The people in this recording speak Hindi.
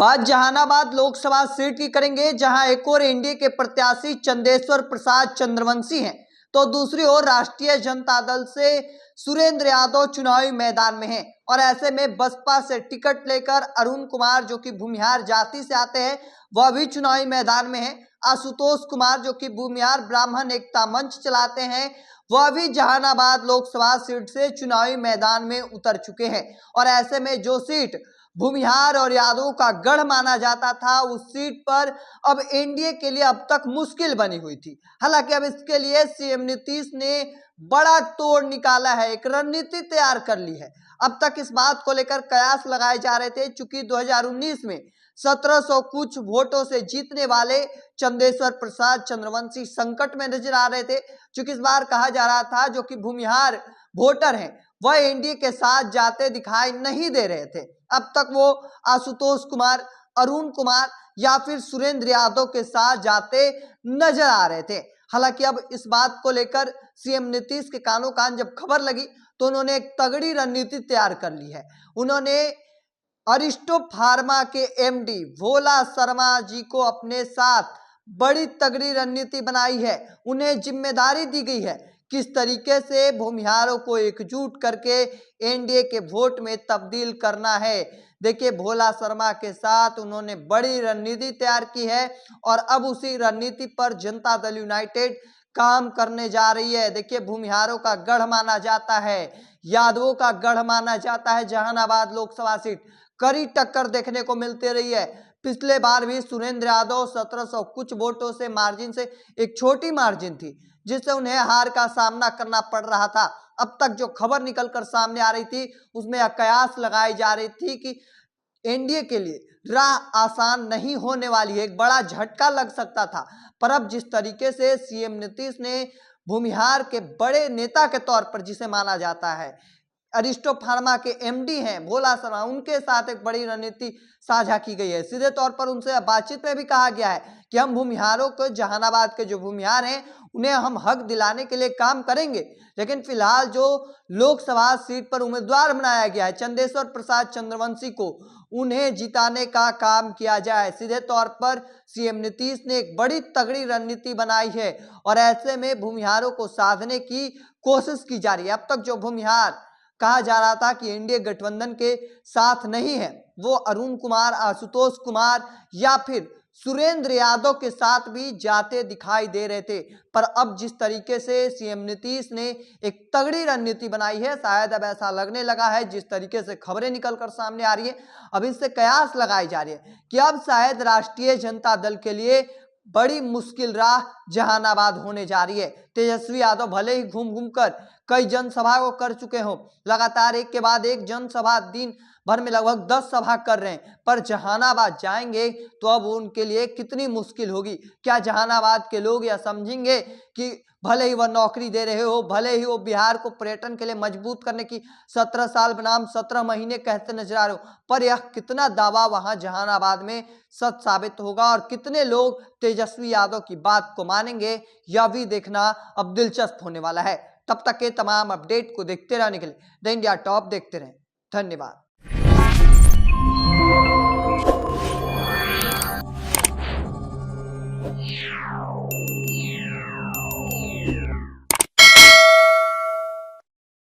बात जहानाबाद लोकसभा सीट की करेंगे, जहां एक और एनडीए के प्रत्याशी चंदेश्वर प्रसाद चंद्रवंशी हैं, तो दूसरी ओर राष्ट्रीय जनता दल से सुरेंद्र यादव चुनावी मैदान में हैं। और ऐसे में बसपा से टिकट लेकर अरुण कुमार, जो कि भूमिहार जाति से आते हैं, वह भी चुनावी मैदान में हैं। आशुतोष कुमार, जो कि भूमिहार ब्राह्मण एकता मंच चलाते हैं, वह भी जहानाबाद लोकसभा सीट से चुनावी मैदान में उतर चुके हैं। और ऐसे में जो सीट भूमिहार और यादव का गढ़ माना जाता था, उस सीट पर अब एनडीए के लिए अब तक मुश्किल बनी हुई थी। हालांकि अब इसके लिए सीएम नीतीश ने बड़ा तोड़ निकाला है, एक रणनीति तैयार कर ली है। अब तक इस बात को लेकर कयास लगाए जा रहे थे, चूंकि 2019 में 1700 कुछ वोटों से जीतने वाले चंदेश्वर प्रसाद चंद्रवंशी संकट में नजर आ रहे थे। चूंकि इस बार कहा जा रहा था जो कि भूमिहार वोटर हैं, वह एनडीए के साथ जाते दिखाई नहीं दे रहे थे। अब तक वो आशुतोष कुमार, अरुण कुमार या फिर सुरेंद्र यादव के साथ जाते नजर आ रहे थे। हालांकि अब इस बात को लेकर सीएम नीतीश के कानों कान जब खबर लगी, तो उन्होंने एक तगड़ी रणनीति तैयार कर ली है। उन्होंने अरिस्टो फार्मा के एमडी भोला शर्मा जी को अपने साथ बड़ी तगड़ी रणनीति बनाई है। उन्हें जिम्मेदारी दी गई है किस तरीके से भूमिहारों को एकजुट करके एनडीए के वोट में तब्दील करना है। देखिए, भोला शर्मा के साथ उन्होंने बड़ी रणनीति तैयार की है और अब उसी रणनीति पर जनता दल यूनाइटेड काम करने जा रही है। देखिए, भूमिहारों का गढ़ माना जाता है, यादवों का गढ़ माना जाता है जहानाबाद लोकसभा सीट। कड़ी टक्कर देखने को मिलती रही है। पिछले बार भी सुरेंद्र यादव 1700 कुछ वोटों से मार्जिन से, एक छोटी मार्जिन थी जिससे उन्हें हार का सामना करना पड़ रहा था। अब तक जो खबर निकलकर सामने आ रही थी, उसमें कयास लगाई जा रही थी कि एनडीए के लिए राह आसान नहीं होने वाली है, एक बड़ा झटका लग सकता था। पर अब जिस तरीके से सीएम नीतीश ने भूमिहार के बड़े नेता के तौर पर, जिसे माना जाता है अरिस्टो फार्मा के एमडी हैं भोला शर्मा, उनके साथ एक बड़ी रणनीति साझा की गई है। सीधे तौर पर उनसे बातचीत में भी कहा गया है कि हम भूमिहारों को, जहानाबाद के जो भूमिहार हैं, उन्हें हम हक दिलाने के लिए काम करेंगे। लेकिन फिलहाल जो लोकसभा सीट पर उम्मीदवार बनाया गया है चंदेश्वर प्रसाद चंद्रवंशी को, उन्हें जिताने का काम किया जाए। सीधे तौर पर सीएम नीतीश ने एक बड़ी तगड़ी रणनीति बनाई है और ऐसे में भूमिहारों को साधने की कोशिश की जा रही है। अब तक जो भूमिहार कहा जा रहा था कि एनडीए गठबंधन के साथ नहीं है, वो अरुण कुमार, आशुतोष कुमार या फिर सुरेंद्र यादव के साथ भी जाते दिखाई दे रहे थे। पर अब जिस तरीके से सीएम नीतीश ने एक तगड़ी रणनीति बनाई है, शायद अब ऐसा लगने लगा है, जिस तरीके से खबरें निकलकर सामने आ रही है, अब इससे कयास लगाई जा रही है कि अब शायद राष्ट्रीय जनता दल के लिए बड़ी मुश्किल राह जहानाबाद होने जा रही है। तेजस्वी यादव भले ही घूम घूम कर कई जनसभा को कर चुके हो, लगातार एक के बाद एक जनसभा, दिन भर में लगभग 10 सभा कर रहे हैं, पर जहानाबाद जाएंगे तो अब उनके लिए कितनी मुश्किल होगी। क्या जहानाबाद के लोग यह समझेंगे कि भले ही वह नौकरी दे रहे हो, भले ही वो बिहार को पर्यटन के लिए मजबूत करने की 17 साल बनाम 17 महीने कहते नजर आ रहे हो, पर यह कितना दावा वहां जहानाबाद में सच साबित होगा और कितने लोग तेजस्वी यादव की बात को मानेंगे, यह भी देखना अब दिलचस्प होने वाला है। तब तक के तमाम अपडेट को देखते रहने के लिए द इंडिया टॉप देखते रहें। धन्यवाद। Yeah.